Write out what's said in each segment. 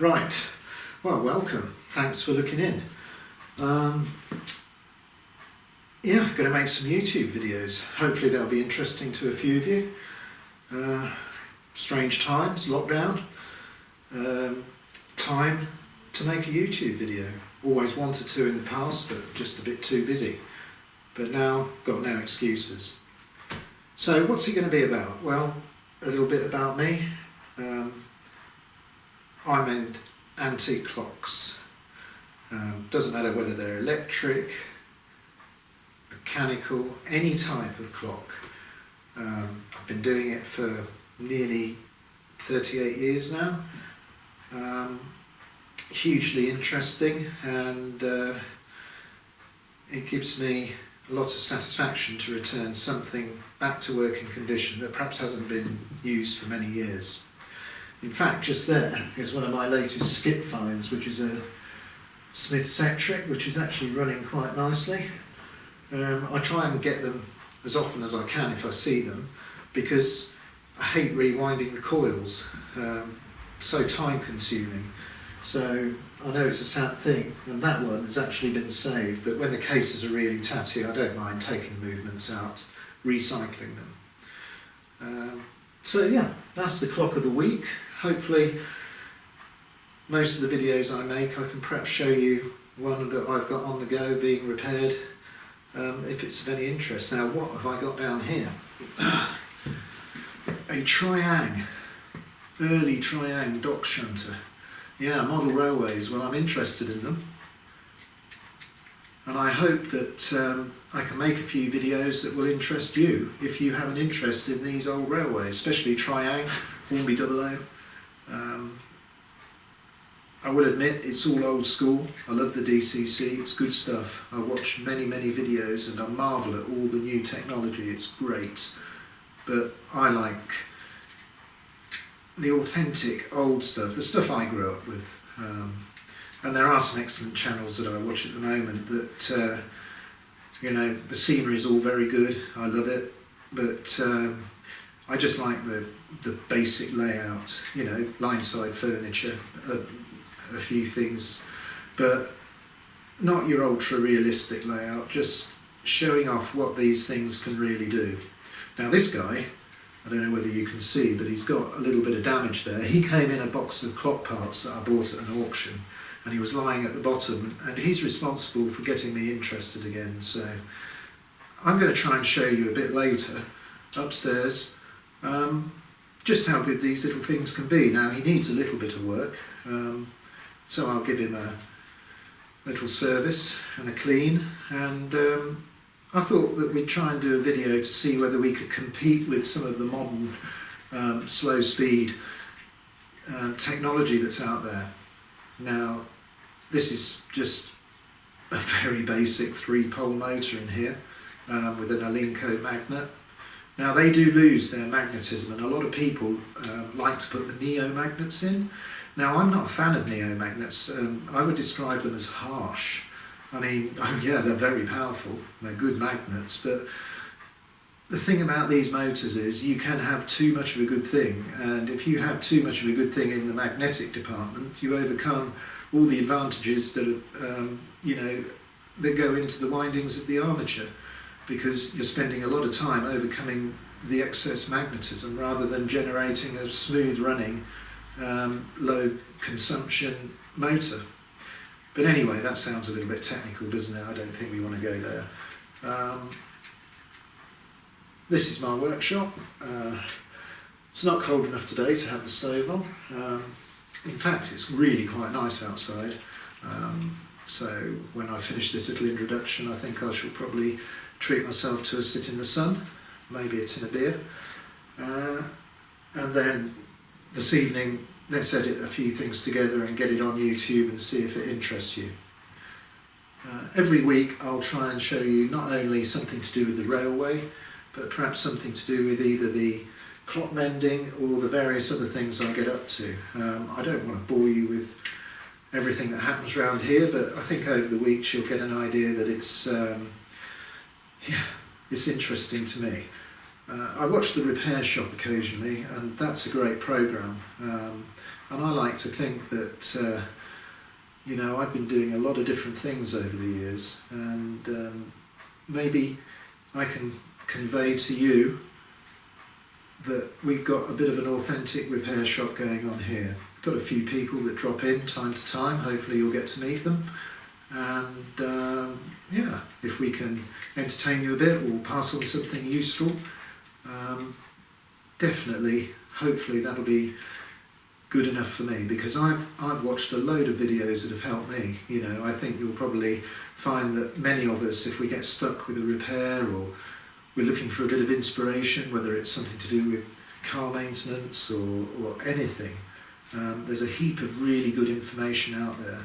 Right, well, welcome. Thanks for looking in. Yeah, going to make some YouTube videos. Hopefully they'll be interesting to a few of you. Strange times, lockdown. Time to make a YouTube video. Always wanted to in the past, but just a bit too busy. But now, got no excuses. So what's it going to be about? Well, a little bit about me. I mend antique clocks. Doesn't matter whether they're electric, mechanical, any type of clock. I've been doing it for nearly 38 years now. Hugely interesting, and it gives me a lot of satisfaction to return something back to working condition that perhaps hasn't been used for many years. In fact, just there is one of my latest skip finds, which is a Smith Sectric, which is actually running quite nicely. I try and get them as often as I can if I see them, because I hate rewinding the coils, so time consuming. So I know it's a sad thing, and that one has actually been saved, but when the cases are really tatty, I don't mind taking the movements out, recycling them. So yeah, that's the clock of the week. Hopefully most of the videos I make, I can perhaps show you one that I've got on the go being repaired, if it's of any interest. Now, what have I got down here? A Tri-ang, early Tri-ang Dock Shunter. Yeah, model railways. Well, I'm interested in them, and I hope that I can make a few videos that will interest you if you have an interest in these old railways, especially Tri-ang, Hornby 00. I will admit it's all old school. I love the DCC, it's good stuff. I watch many videos and I marvel at all the new technology, it's great. But I like the authentic old stuff, the stuff I grew up with. And there are some excellent channels that I watch at the moment that, you know, the scenery is all very good, I love it, but I just like the basic layout, you know, line-side furniture, a few things, but not your ultra-realistic layout, just showing off what these things can really do. Now this guy, I don't know whether you can see, but he's got a little bit of damage there. He came in a box of clock parts that I bought at an auction, and he was lying at the bottom, and he's responsible for getting me interested again. So I'm going to try and show you a bit later, upstairs, just how good these little things can be. Now he needs a little bit of work, so I'll give him a little service and a clean, and I thought that we'd try and do a video to see whether we could compete with some of the modern slow speed technology that's out there. Now this is just a very basic 3-pole motor in here with an Alinco magnet. Now they do lose their magnetism, and a lot of people like to put the neo magnets in. Now I'm not a fan of neo magnets. I would describe them as harsh. I mean, oh yeah, they're very powerful, they're good magnets, but the thing about these motors is you can have too much of a good thing, and if you have too much of a good thing in the magnetic department, you overcome all the advantages that are, you know, that go into the windings of the armature, because you're spending a lot of time overcoming the excess magnetism rather than generating a smooth running, low consumption motor. But anyway, that sounds a little bit technical, doesn't it? I don't think we want to go there. This is my workshop. It's not cold enough today to have the stove on. In fact, it's really quite nice outside. So when I finish this little introduction, I think I shall probably treat myself to a sit in the sun, maybe a tin of beer. And then this evening, let's edit a few things together and get it on YouTube and see if it interests you. Every week I'll try and show you not only something to do with the railway, but perhaps something to do with either the clock mending or the various other things I get up to. I don't want to bore you with everything that happens around here, but I think over the weeks you'll get an idea that it's interesting to me. I watch the Repair Shop occasionally, and that's a great programme. And I like to think that you know, I've been doing a lot of different things over the years, and maybe I can convey to you that we've got a bit of an authentic repair shop going on here. We've got a few people that drop in time to time, hopefully you'll get to meet them, and yeah, if we can entertain you a bit or pass on something useful, definitely, hopefully that'll be good enough for me, because I've watched a load of videos that have helped me. You know, I think you'll probably find that many of us, if we get stuck with a repair or we're looking for a bit of inspiration, whether it's something to do with car maintenance or anything, there's a heap of really good information out there.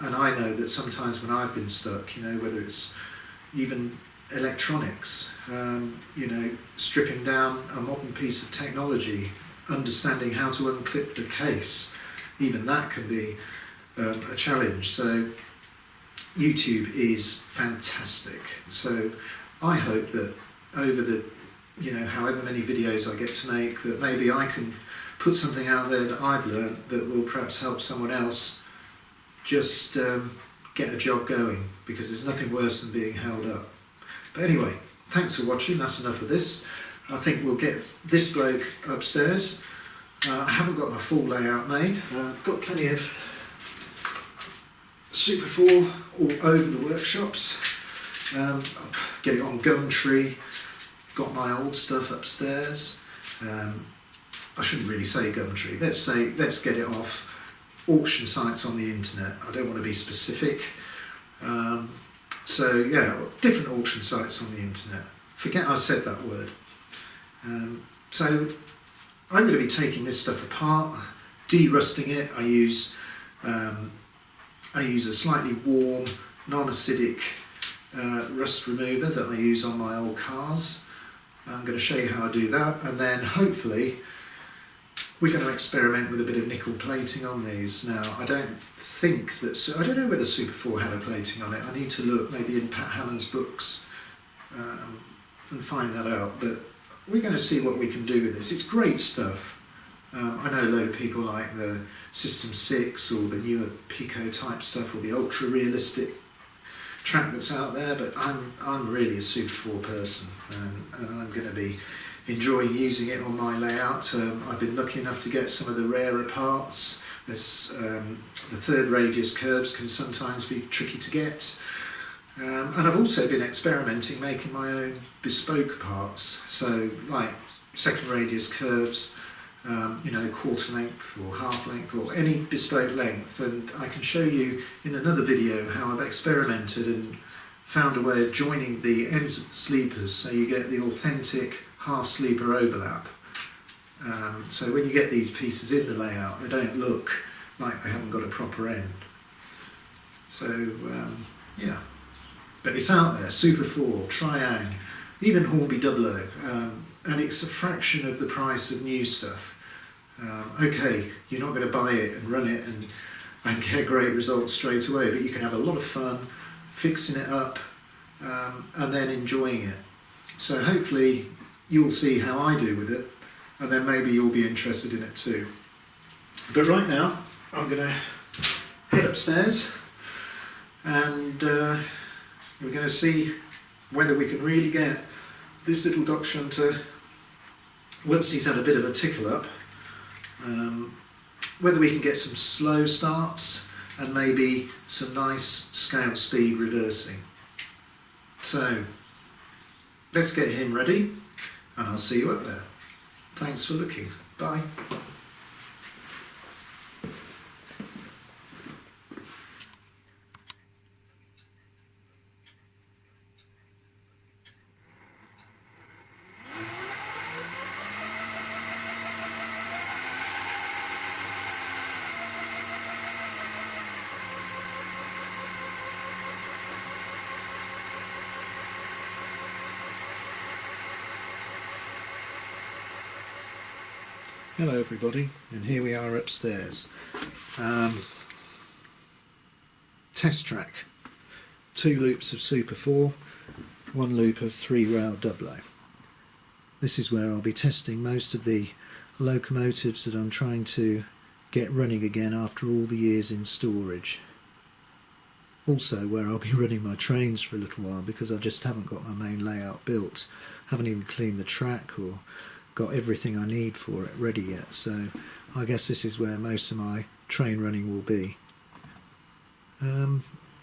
And I know that sometimes when I've been stuck, you know, whether it's even electronics, you know, stripping down a modern piece of technology, understanding how to unclip the case, even that can be a challenge. So YouTube is fantastic. So I hope that over the, you know, however many videos I get to make, that maybe I can put something out there that I've learned that will perhaps help someone else just get a job going, because there's nothing worse than being held up. But anyway, thanks for watching. That's enough of this. I think we'll get this bloke upstairs. I haven't got my full layout made. I've got plenty of Super 4 all over the workshops. I'll get it on Gumtree. Got my old stuff upstairs. I shouldn't really say Gumtree. Let's get it off auction sites on the internet. I don't want to be specific. So yeah, different auction sites on the internet. Forget I said that word. So I'm going to be taking this stuff apart, de-rusting it. I use a slightly warm, non-acidic rust remover that I use on my old cars. I'm going to show you how I do that, and then hopefully we're going to experiment with a bit of nickel plating on these. Now, I don't think that, I don't know whether Super 4 had a plating on it. I need to look maybe in Pat Hammond's books and find that out, but we're going to see what we can do with this. It's great stuff. I know a load of people like the System 6 or the newer Pico type stuff, or the ultra realistic track that's out there, but I'm really a Super 4 person, and I'm going to be enjoying using it on my layout. I've been lucky enough to get some of the rarer parts. There's, the third radius curves can sometimes be tricky to get. And I've also been experimenting making my own bespoke parts, so like second radius curves, you know, quarter length or half length or any bespoke length, and I can show you in another video how I've experimented and found a way of joining the ends of the sleepers so you get the authentic half sleeper overlap. So when you get these pieces in the layout, they don't look like they haven't got a proper end. So yeah. But it's out there, Super 4, Tri-ang, even Hornby 00, and it's a fraction of the price of new stuff. Okay, you're not going to buy it and run it and get great results straight away, but you can have a lot of fun fixing it up and then enjoying it. So hopefully you'll see how I do with it, and then maybe you'll be interested in it too. But right now, I'm going to head upstairs, and we're going to see whether we can really get this little Dock Shunter, once he's had a bit of a tickle up, whether we can get some slow starts and maybe some nice scale speed reversing. So let's get him ready, and I'll see you up there. Thanks for looking. Bye. Hello everybody, and here we are upstairs. Test track. 2 loops of Super 4, 1 loop of 3-rail 00. This is where I'll be testing most of the locomotives that I'm trying to get running again after all the years in storage. Also where I'll be running my trains for a little while, because I just haven't got my main layout built. Haven't even cleaned the track or got everything I need for it ready yet, so I guess this is where most of my train running will be.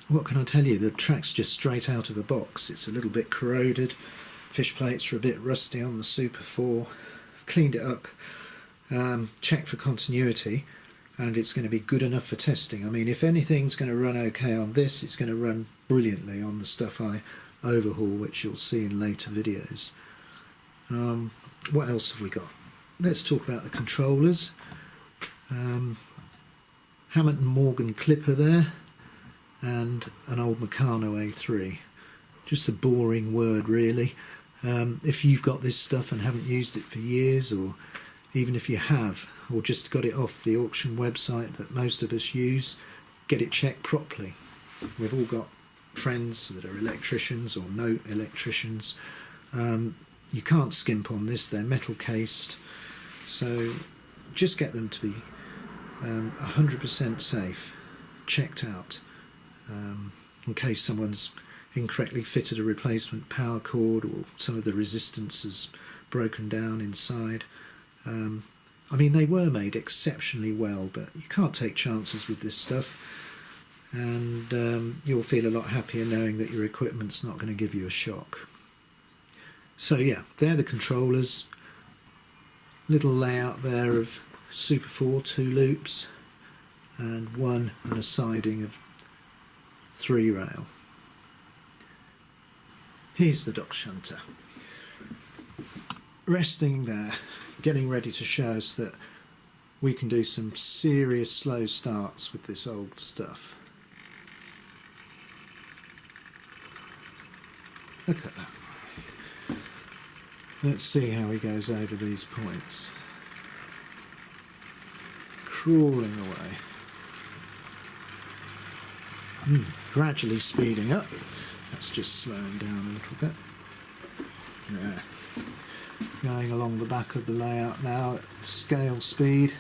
What can I tell you? The track's just straight out of a box. It's a little bit corroded. Fish plates are a bit rusty on the Super 4. Cleaned it up, checked for continuity, and it's going to be good enough for testing. I mean, if anything's going to run okay on this, it's going to run brilliantly on the stuff I overhaul, which you'll see in later videos. What else have we got? Let's talk about the controllers. Hammett & Morgan clipper there, and an old Meccano A3. Just a boring word, really. If you've got this stuff and haven't used it for years, or even if you have, or just got it off the auction website that most of us use, get it checked properly. We've all got friends that are electricians or no electricians. You can't skimp on this, they're metal cased, so just get them to be 100% safe, checked out, in case someone's incorrectly fitted a replacement power cord or some of the resistance has broken down inside. I mean, they were made exceptionally well, but you can't take chances with this stuff, and you'll feel a lot happier knowing that your equipment's not going to give you a shock. So yeah, they're the controllers. Little layout there of Super 4 2 loops and one and a siding of 3 rail. Here's the Dock Shunter, resting there, getting ready to show us that we can do some serious slow starts with this old stuff. Look at that. Let's see how he goes over these points. Crawling away. Gradually speeding up. That's just slowing down a little bit. There. Going along the back of the layout now at scale speed.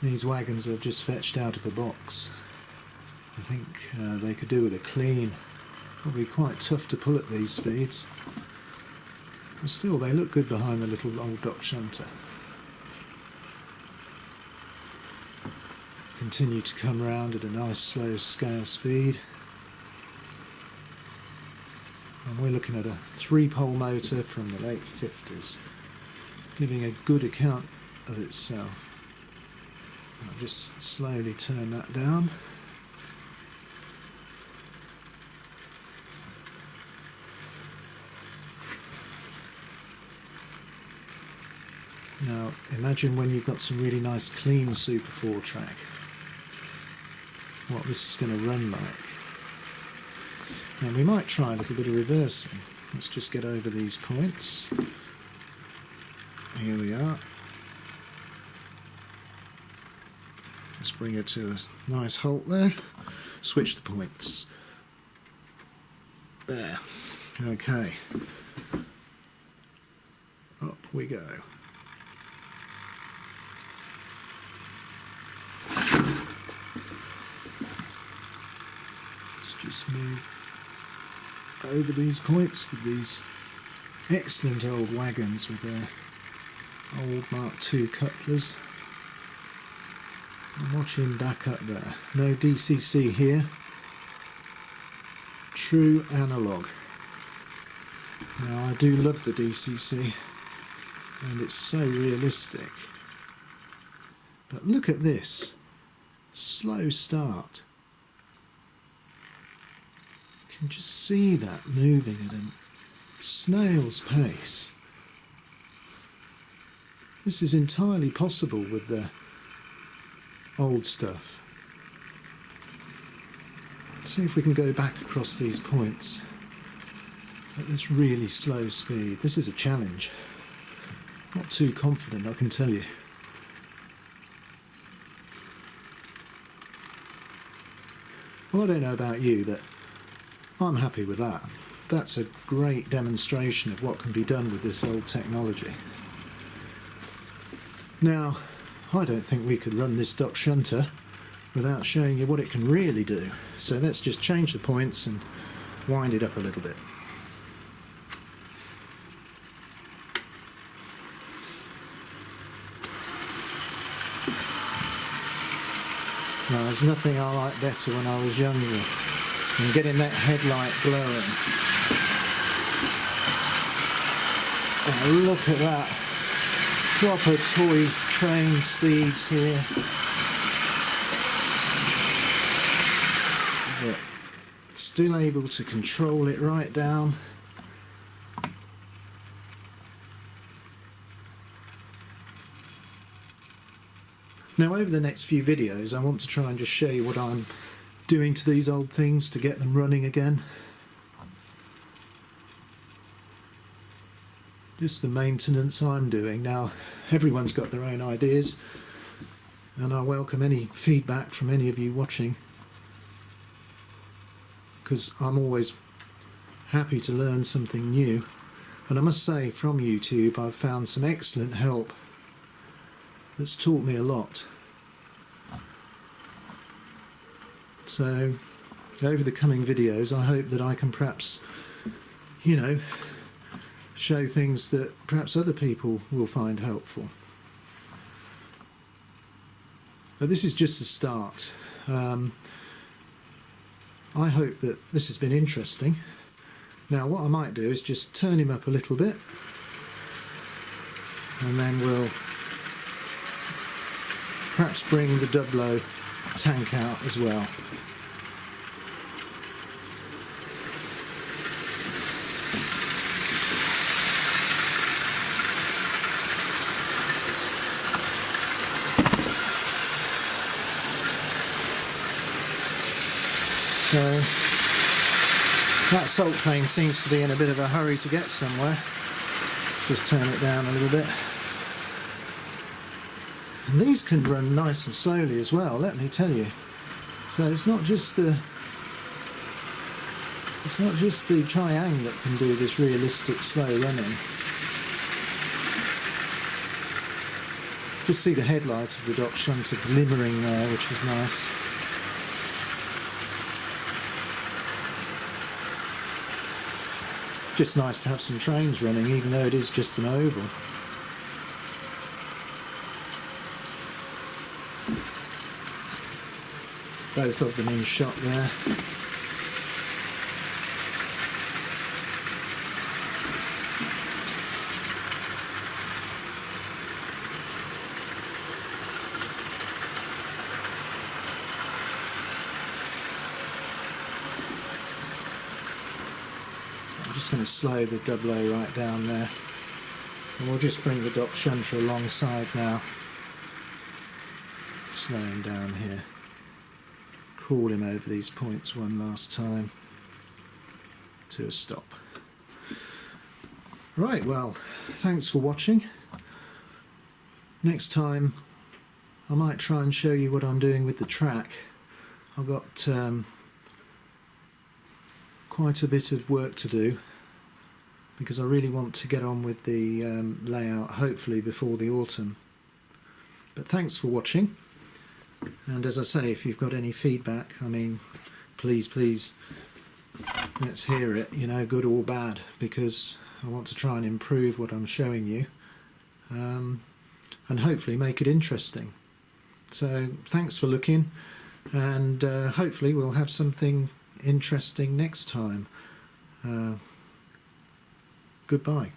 These wagons I've just fetched out of a box. I think they could do with a clean. Probably quite tough to pull at these speeds. But still, they look good behind the little old Dock Shunter. Continue to come round at a nice slow scale speed. And we're looking at a 3-pole motor from the late 50s, giving a good account of itself. I'll just slowly turn that down. Now imagine when you've got some really nice clean Super 4 track, what this is going to run like. And we might try a little bit of reversing. Let's just get over these points. Here we are. Let's bring it to a nice halt there. Switch the points. There. Okay. Up we go. Let's just move over these points with these excellent old wagons with their old Mark II couplers. And watch him back up there. No DCC here. True analog. Now I do love the DCC and it's so realistic. But look at this. Slow start. You can just see that moving at a snail's pace. This is entirely possible with the old stuff. Let's see if we can go back across these points at this really slow speed. This is a challenge. Not too confident, I can tell you. Well, I don't know about you, but I'm happy with that. That's a great demonstration of what can be done with this old technology. Now, I don't think we could run this Dock Shunter without showing you what it can really do. So let's just change the points and wind it up a little bit. Now, there's nothing I liked better when I was younger than getting that headlight glowing. Oh, look at that. Proper toy train speeds here. But still able to control it right down. Now, over the next few videos I want to try and just show you what I'm doing to these old things to get them running again. Just the maintenance I'm doing. Now, everyone's got their own ideas, and I welcome any feedback from any of you watching, because I'm always happy to learn something new. And I must say, from YouTube I've found some excellent help that's taught me a lot. So over the coming videos I hope that I can perhaps, you know, show things that perhaps other people will find helpful. But this is just a start. I hope that this has been interesting. Now, what I might do is just turn him up a little bit, and then we'll perhaps bring the Dublo tank out as well. So that salt train seems to be in a bit of a hurry to get somewhere. Let's just turn it down a little bit. And these can run nice and slowly as well, let me tell you. So it's not just the Tri-ang that can do this realistic slow running. Just see the headlight of the Dock Shunter glimmering there, which is nice. Just nice to have some trains running, even though it is just an oval. Both of them in shot there. I'm just going to slow the Dublo right down there, and we'll just bring the Dock Shunter alongside now. Slow him down here. Crawl him over these points one last time to a stop. Right, well, thanks for watching. Next time I might try and show you what I'm doing with the track. I've got quite a bit of work to do, because I really want to get on with the layout, hopefully before the autumn. But thanks for watching. And as I say, if you've got any feedback, I mean, please, let's hear it, you know, good or bad, because I want to try and improve what I'm showing you, and hopefully make it interesting. So thanks for looking, and hopefully we'll have something interesting next time. Goodbye.